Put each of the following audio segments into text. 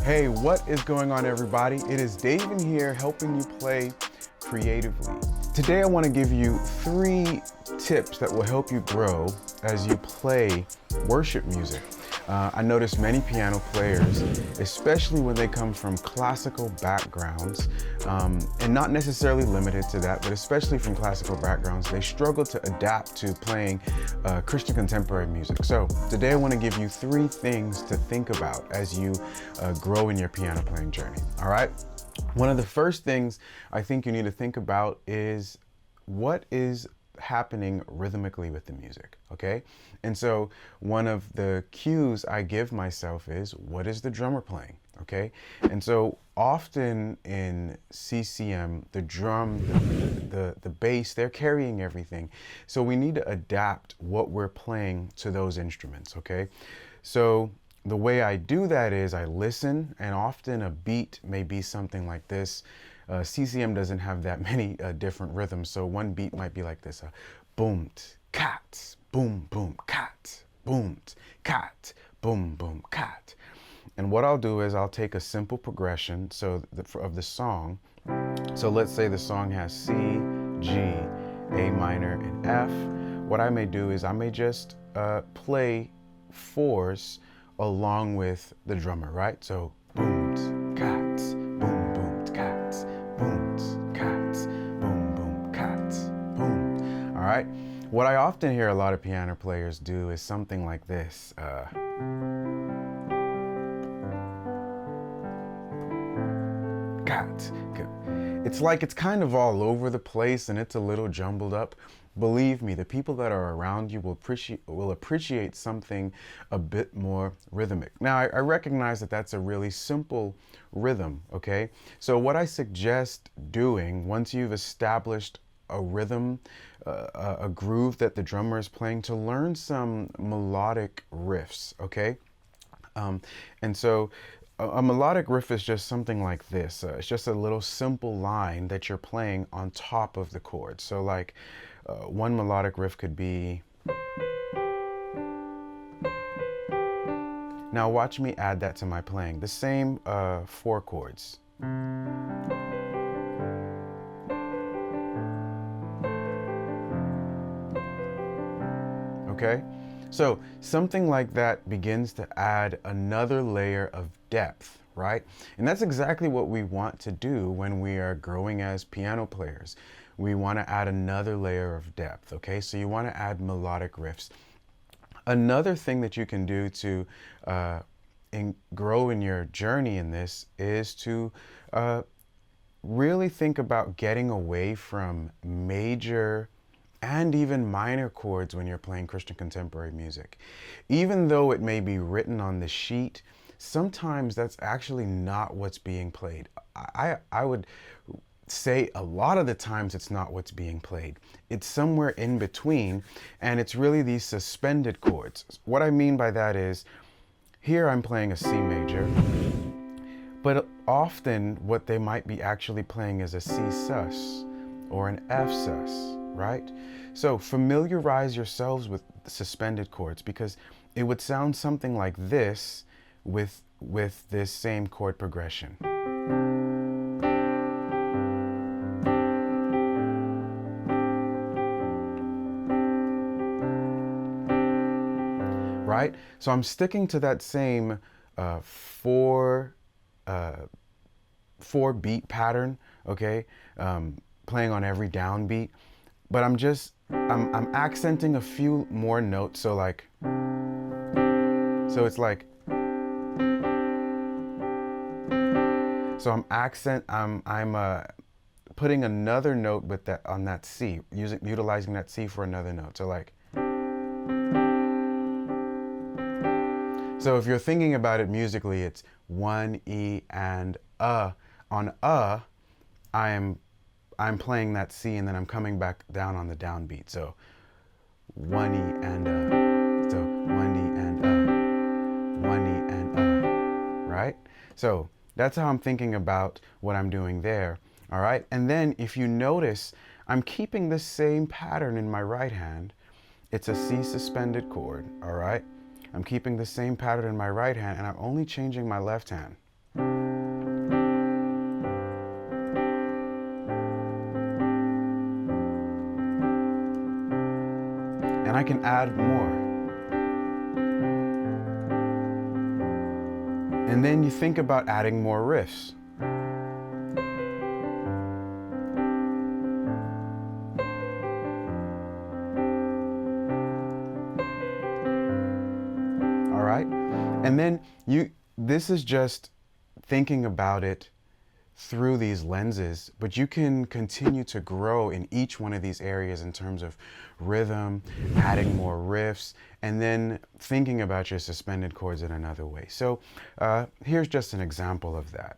Hey, what is going on, everybody? It is David here helping you play creatively. Today I want to give you 3 tips that will help you grow as you play worship music. I notice many piano players, especially when they come from classical backgrounds, and not necessarily limited to that, but especially from classical backgrounds, they struggle to adapt to playing Christian contemporary music. So today I want to give you 3 things to think about as you grow in your piano playing journey. All right? One of the first things I think you need to think about is what is happening rhythmically with the music, okay? And so one of the cues I give myself is, what is the drummer playing, okay? And so often in CCM, the drum, the bass, they're carrying everything. So we need to adapt what we're playing to those instruments, okay? So the way I do that is I listen, and often a beat may be something like this. CCM doesn't have that many different rhythms, so one beat might be like this: boom, cat, boom, boom, cat, boom, cat, boom, boom, cat. And what I'll do is I'll take a simple progression of the song. So let's say the song has C, G, A minor, and F. What I may do is I may just play 4s along with the drummer, right? So boom, cats, boom, boom, cats, boom, cats, boom, boom, cats, boom. All right. What I often hear a lot of piano players do is something like this. Cat. It's like it's kind of all over the place and it's a little jumbled up. Believe me, the people that are around you will appreciate something a bit more rhythmic. Now, I recognize that that's a really simple rhythm, okay? So what I suggest doing once you've established a rhythm, a groove that the drummer is playing, to learn some melodic riffs, okay? And so a melodic riff is just something like this. It's just a little simple line that you're playing on top of the chord. So like one melodic riff could be... Now watch me add that to my playing. The same 4 chords. Okay? So something like that begins to add another layer of depth, right? And that's exactly what we want to do when we are growing as piano players. We want to add another layer of depth, okay? So you want to add melodic riffs. Another thing that you can do to grow in your journey in this is to really think about getting away from major and even minor chords when you're playing Christian contemporary music. Even though it may be written on the sheet, sometimes that's actually not what's being played. I would say a lot of the times it's not what's being played. It's somewhere in between, and it's really these suspended chords. What I mean by that is, here I'm playing a C major, but often what they might be actually playing is a C sus or an F sus, right? So familiarize yourselves with suspended chords, because it would sound something like this with this same chord progression. Right? So I'm sticking to that same 4 beat pattern, okay? Playing on every downbeat, but I'm accenting a few more notes. So like, so it's like, so I'm putting another note with that on that C, utilizing that C for another note. So like, so if you're thinking about it musically, it's 1 E and on I'm playing that C, and then I'm coming back down on the downbeat. So 1 E and so 1 E and 1 E and right? So that's how I'm thinking about what I'm doing there. All right. And then if you notice, I'm keeping the same pattern in my right hand. It's a C suspended chord. All right. I'm keeping the same pattern in my right hand, and I'm only changing my left hand. and I can add more. And then you think about adding more riffs. All right? And then this is just thinking about it through these lenses, but you can continue to grow in each one of these areas in terms of rhythm, adding more riffs, and then thinking about your suspended chords in another way. So here's just an example of that.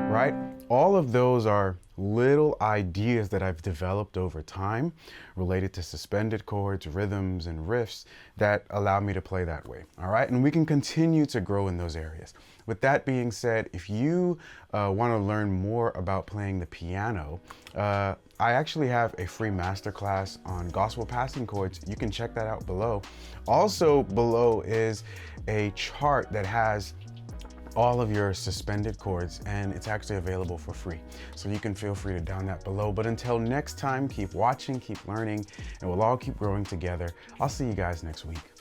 Right? All of those are little ideas that I've developed over time related to suspended chords, rhythms, and riffs that allow me to play that way. All right, and we can continue to grow in those areas. With that being said, if you want to learn more about playing the piano, I actually have a free masterclass on gospel passing chords. You can check that out below. Also below is a chart that has all of your suspended chords, and it's actually available for free. So you can feel free to download that below. But until next time, keep watching, keep learning, and we'll all keep growing together. I'll see you guys next week.